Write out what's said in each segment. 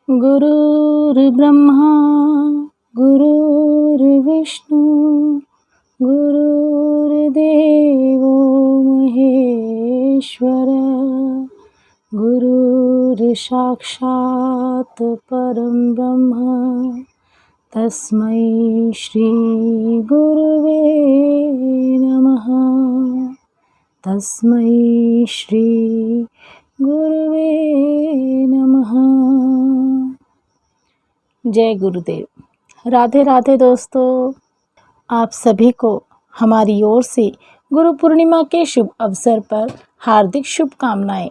गुरुर्ब्रह्मा गुरुर्विष्णु गुरुर्देवो महेश्वर गुरुर्साक्षात् परं ब्रह्म तस्मै श्री गुरुवे नमः। तस्मै श्री गुरुवे नमः। जय गुरुदेव। राधे राधे दोस्तों, आप सभी को हमारी ओर से गुरु पूर्णिमा के शुभ अवसर पर हार्दिक शुभकामनाएं।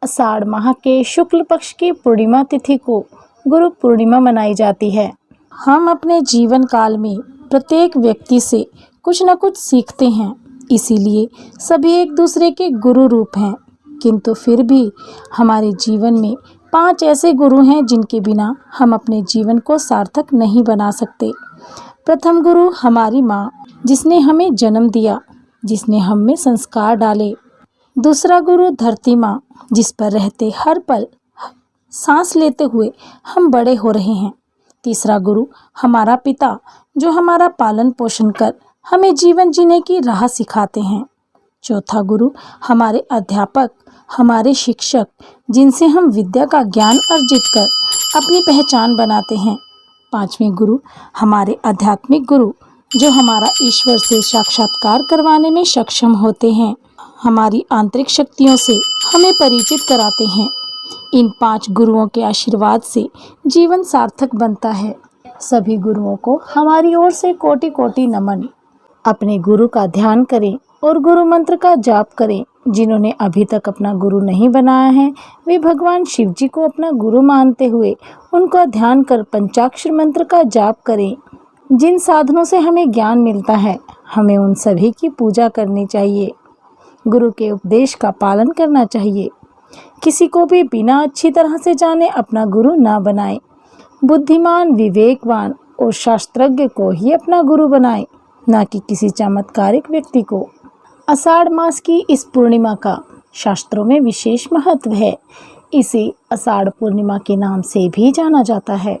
आषाढ़ माह के शुक्ल पक्ष की पूर्णिमा तिथि को गुरु पूर्णिमा मनाई जाती है। हम अपने जीवन काल में प्रत्येक व्यक्ति से कुछ न कुछ सीखते हैं, इसीलिए सभी एक दूसरे के गुरु रूप हैं। किंतु फिर भी हमारे जीवन में 5 ऐसे गुरु हैं जिनके बिना हम अपने जीवन को सार्थक नहीं बना सकते। प्रथम गुरु हमारी माँ, जिसने हमें जन्म दिया, जिसने हम में संस्कार डाले। दूसरा गुरु धरती माँ, जिस पर रहते हर पल सांस लेते हुए हम बड़े हो रहे हैं। तीसरा गुरु हमारा पिता, जो हमारा पालन पोषण कर हमें जीवन जीने की राह सिखाते हैं। चौथा गुरु हमारे अध्यापक, हमारे शिक्षक, जिनसे हम विद्या का ज्ञान अर्जित कर अपनी पहचान बनाते हैं। पांचवें गुरु हमारे आध्यात्मिक गुरु, जो हमारा ईश्वर से साक्षात्कार करवाने में सक्षम होते हैं, हमारी आंतरिक शक्तियों से हमें परिचित कराते हैं। इन 5 गुरुओं के आशीर्वाद से जीवन सार्थक बनता है। सभी गुरुओं को हमारी ओर से कोटि कोटि नमन। अपने गुरु का ध्यान करें और गुरु मंत्र का जाप करें। जिन्होंने अभी तक अपना गुरु नहीं बनाया है, वे भगवान शिव जी को अपना गुरु मानते हुए उनका ध्यान कर पंचाक्षर मंत्र का जाप करें। जिन साधनों से हमें ज्ञान मिलता है, हमें उन सभी की पूजा करनी चाहिए। गुरु के उपदेश का पालन करना चाहिए। किसी को भी बिना अच्छी तरह से जाने अपना गुरु ना बनाए। बुद्धिमान, विवेकवान और शास्त्रज्ञ को ही अपना गुरु बनाए, ना कि किसी चमत्कारिक व्यक्ति को। आषाढ़ मास की इस पूर्णिमा का शास्त्रों में विशेष महत्व है। इसे आषाढ़ पूर्णिमा के नाम से भी जाना जाता है।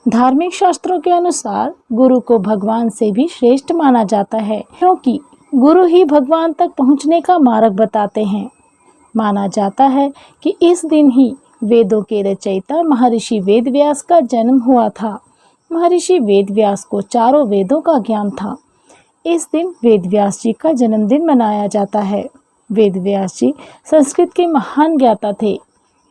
धार्मिक शास्त्रों के अनुसार गुरु को भगवान से भी श्रेष्ठ माना जाता है, क्योंकि गुरु ही भगवान तक पहुंचने का मार्ग बताते हैं। माना जाता है कि इस दिन ही वेदों के रचयिता महर्षि वेदव्यास का जन्म हुआ था। महर्षि वेदव्यास को चारों वेदों का ज्ञान था। इस दिन वेदव्यास जी का जन्मदिन मनाया जाता है। वेदव्यास जी संस्कृत के महान ज्ञाता थे।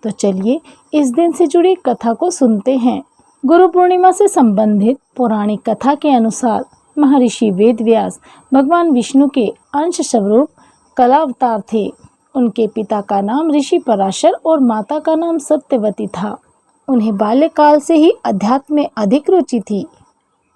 तो चलिए इस दिन से जुड़ी कथा को सुनते हैं। गुरु पूर्णिमा से संबंधित पौराणिक कथा के अनुसार महर्षि वेदव्यास भगवान विष्णु के अंश स्वरूप कलावतार थे। उनके पिता का नाम ऋषि पराशर और माता का नाम सत्यवती था। उन्हें बाल्यकाल से ही अध्यात्म में अधिक रुचि थी।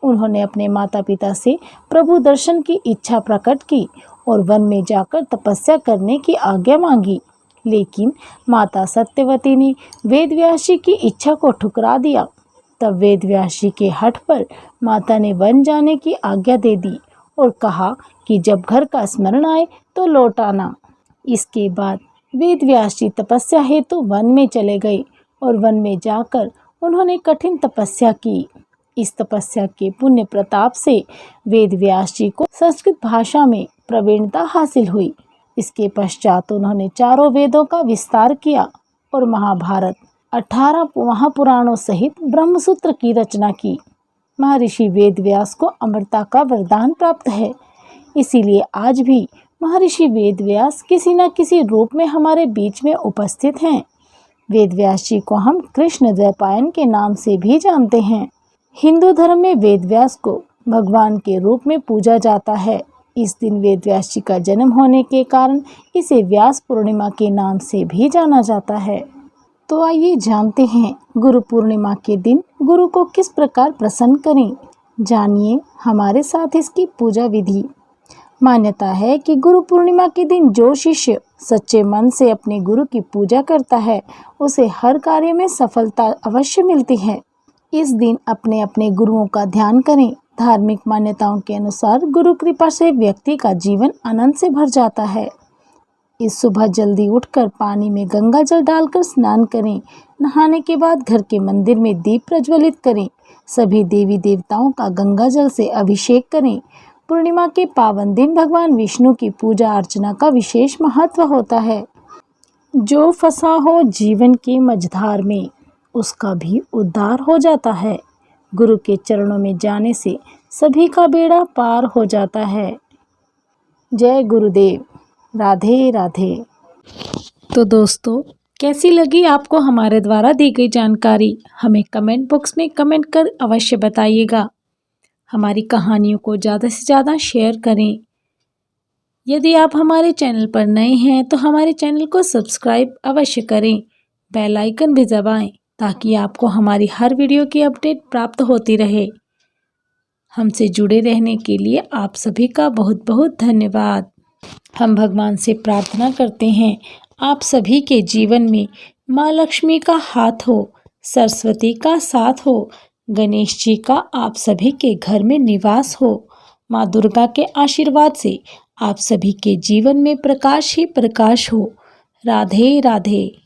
उन्होंने अपने माता पिता से प्रभु दर्शन की इच्छा प्रकट की और वन में जाकर तपस्या करने की आज्ञा मांगी। लेकिन माता सत्यवती ने वेदव्यास जी की इच्छा को ठुकरा दिया। तब वेदव्यास जी के हठ पर माता ने वन जाने की आज्ञा दे दी और कहा कि जब घर का स्मरण आए तो लौट आना। इसके बाद वेदव्यास जी तपस्या हेतु वन में चले गए और वन में जाकर उन्होंने कठिन तपस्या की। इस तपस्या के पुण्य प्रताप से वेदव्यास जी को संस्कृत भाषा में प्रवीणता हासिल हुई। इसके पश्चात उन्होंने चारों वेदों का विस्तार किया और महाभारत, 18 महापुराणों सहित ब्रह्मसूत्र की रचना की। महर्षि वेदव्यास को अमरता का वरदान प्राप्त है। इसीलिए आज भी महर्षि वेदव्यास किसी न किसी रूप में हमारे बीच में उपस्थित हैं। वेदव्यास जी को हम कृष्ण द्वैपायन के नाम से भी जानते हैं। हिंदू धर्म में वेदव्यास को भगवान के रूप में पूजा जाता है। इस दिन वेदव्यास जी का जन्म होने के कारण इसे व्यास पूर्णिमा के नाम से भी जाना जाता है। तो आइए जानते हैं गुरु पूर्णिमा के दिन गुरु को किस प्रकार प्रसन्न करें। जानिए हमारे साथ इसकी पूजा विधि। मान्यता है कि गुरु पूर्णिमा के दिन जो शिष्य सच्चे मन से अपने गुरु की पूजा करता है, उसे हर कार्य में सफलता अवश्य मिलती है। इस दिन अपने अपने गुरुओं का ध्यान करें। धार्मिक मान्यताओं के अनुसार गुरु कृपा से व्यक्ति का जीवन आनंद से भर जाता है। इस सुबह जल्दी उठकर पानी में गंगा जल डालकर स्नान करें। नहाने के बाद घर के मंदिर में दीप प्रज्वलित करें। सभी देवी देवताओं का गंगा जल से अभिषेक करें। पूर्णिमा के पावन दिन भगवान विष्णु की पूजा अर्चना का विशेष महत्व होता है। जो फंसा हो जीवन की मझधार में, उसका भी उद्धार हो जाता है। गुरु के चरणों में जाने से सभी का बेड़ा पार हो जाता है। जय गुरुदेव। राधे राधे। तो दोस्तों, कैसी लगी आपको हमारे द्वारा दी गई जानकारी? हमें कमेंट बॉक्स में कमेंट कर अवश्य बताइएगा। हमारी कहानियों को ज़्यादा से ज़्यादा शेयर करें। यदि आप हमारे चैनल पर नए हैं तो हमारे चैनल को सब्सक्राइब अवश्य करें। बेल आइकन भी दबाएं ताकि आपको हमारी हर वीडियो की अपडेट प्राप्त होती रहे। हमसे जुड़े रहने के लिए आप सभी का बहुत बहुत धन्यवाद। हम भगवान से प्रार्थना करते हैं आप सभी के जीवन में माँ लक्ष्मी का हाथ हो, सरस्वती का साथ हो, गणेश जी का आप सभी के घर में निवास हो। माँ दुर्गा के आशीर्वाद से आप सभी के जीवन में प्रकाश ही प्रकाश हो। राधे राधे।